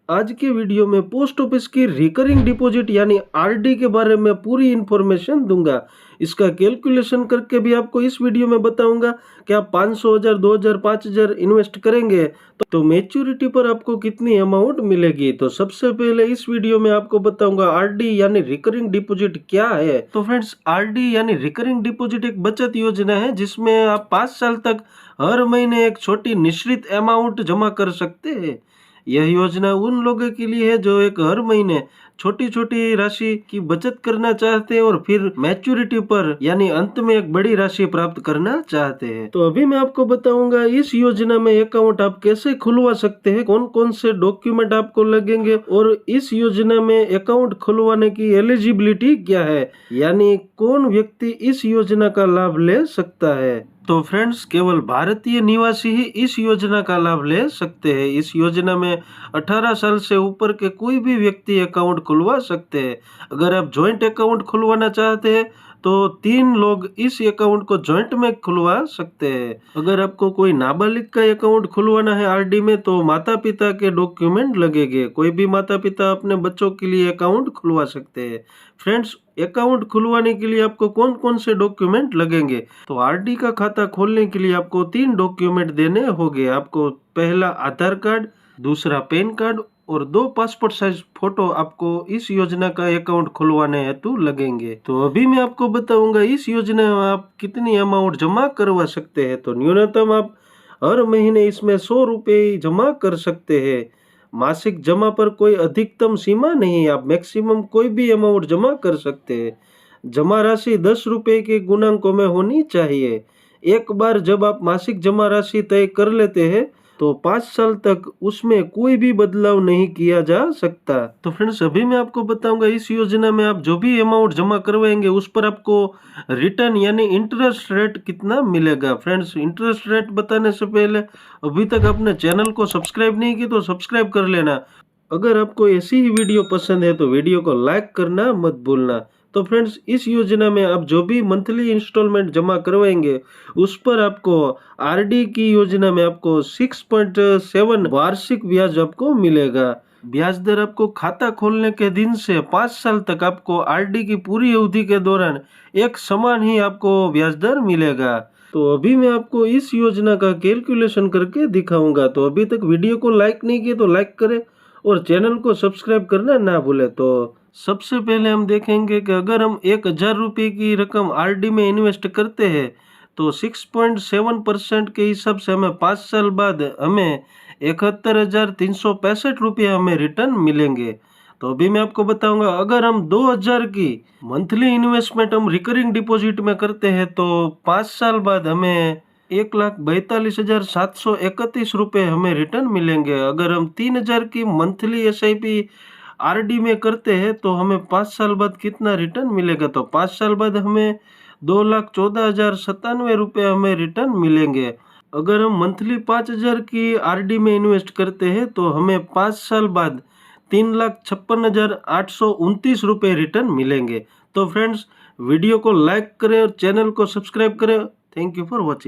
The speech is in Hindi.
आज के वीडियो में पोस्ट ऑफिस की रिकरिंग डिपॉजिट यानी आरडी के बारे में पूरी इन्फॉर्मेशन दूंगा। इसका कैलकुलेशन करके भी आपको इस वीडियो में बताऊंगा कि आप 500,000, 2,000, 5,000 इन्वेस्ट करेंगे तो मैच्योरिटी पर आपको कितनी अमाउंट मिलेगी। तो सबसे पहले इस वीडियो में आपको बताऊंगा आरडी यानी रिकरिंग डिपॉजिट क्या है। तो फ्रेंड्स, आरडी यानी रिकरिंग डिपॉजिट एक बचत योजना है जिसमें आप 5 साल तक हर महीने एक छोटी निश्चित अमाउंट जमा कर सकते हैं। यह योजना उन लोगों के लिए है जो एक हर महीने छोटी छोटी राशि की बचत करना चाहते हैं और फिर मैच्योरिटी पर यानी अंत में एक बड़ी राशि प्राप्त करना चाहते हैं। तो अभी मैं आपको बताऊंगा इस योजना में अकाउंट आप कैसे खुलवा सकते हैं, कौन कौन से डॉक्यूमेंट आपको लगेंगे और इस योजना में अकाउंट खुलवाने की एलिजिबिलिटी क्या है, यानी कौन व्यक्ति इस योजना का लाभ ले सकता है। तो फ्रेंड्स, केवल भारतीय निवासी ही इस योजना का लाभ ले सकते हैं। इस योजना में 18 साल से ऊपर के कोई भी व्यक्ति अकाउंट खुलवा सकते हैं। अगर आप जॉइंट अकाउंट खुलवाना चाहते हैं तो 3 लोग इस अकाउंट को जॉइंट में खुलवा सकते हैं। अगर आपको कोई नाबालिग का अकाउंट खुलवाना है आरडी में तो माता पिता के डॉक्यूमेंट लगेंगे। कोई भी माता पिता अपने बच्चों के लिए अकाउंट खुलवा सकते हैं। फ्रेंड्स, अकाउंट खुलवाने के लिए आपको कौन कौन से डॉक्यूमेंट लगेंगे, तो आरडी का खाता खोलने के लिए आपको 3 डॉक्यूमेंट देने होंगे। आपको पहला आधार कार्ड, दूसरा पैन कार्ड और 2 पासपोर्ट साइज फोटो आपको इस योजना का अकाउंट खुलवाने हेतु लगेंगे। तो अभी मैं आपको बताऊंगा इस योजना में आप कितनी अमाउंट जमा करवा सकते हैं। तो न्यूनतम आप हर महीने इसमें 100 रुपये जमा कर सकते हैं। मासिक जमा पर कोई अधिकतम सीमा नहीं है, आप मैक्सिमम कोई भी अमाउंट जमा कर सकते हैं। जमा राशि 10 रुपये के गुणांकों में होनी चाहिए। एक बार जब आप मासिक जमा राशि तय कर लेते हैं तो 5 साल तक उसमें कोई भी बदलाव नहीं किया जा सकता। तो फ्रेंड्स, अभी मैं आपको बताऊंगा इस योजना में आप जो भी अमाउंट जमा करवाएंगे उस पर आपको रिटर्न यानी इंटरेस्ट रेट कितना मिलेगा। फ्रेंड्स, इंटरेस्ट रेट बताने से पहले अभी तक आपने चैनल को सब्सक्राइब नहीं की तो सब्सक्राइब कर लेना। अगर आपको ऐसी ही वीडियो पसंद है तो वीडियो को लाइक करना मत भूलना। तो फ्रेंड्स, इस योजना में आप जो भी मंथली इंस्टॉलमेंट जमा करवाएंगे उस पर आपको आरडी की योजना में आपको 6.7 वार्षिक ब्याज आपको मिलेगा। ब्याज दर आपको खाता खोलने के दिन से 5 साल तक आपको आरडी की पूरी अवधि के दौरान एक समान ही आपको ब्याज दर मिलेगा। तो अभी मैं आपको इस योजना का कैलकुलेशन करके दिखाऊंगा। तो अभी तक वीडियो को लाइक नहीं किया तो लाइक करें और चैनल को सब्सक्राइब करना ना भूले। तो सबसे पहले हम देखेंगे कि अगर हम 1,000 रुपये की रकम आरडी में इन्वेस्ट करते हैं तो 6.7% के हिसाब से हमें 5 साल बाद हमें 71,365 रुपये हमें रिटर्न मिलेंगे। तो अभी मैं आपको बताऊंगा अगर हम 2,000 की मंथली इन्वेस्टमेंट हम रिकरिंग डिपॉजिट में करते हैं तो 5 साल बाद हमें 1,42,731 रुपये हमें रिटर्न मिलेंगे। अगर हम 3,000 की मंथली एसआईपी आरडी में करते हैं तो हमें 5 साल बाद कितना रिटर्न मिलेगा, तो 5 साल बाद हमें 2,14,097 रुपये हमें रिटर्न मिलेंगे। अगर हम मंथली 5,000 की आरडी में इन्वेस्ट करते हैं तो हमें 5 साल बाद 3,56,829 रुपये रिटर्न मिलेंगे। तो फ्रेंड्स, वीडियो को लाइक करें और चैनल को सब्सक्राइब करें। Thank you for watching.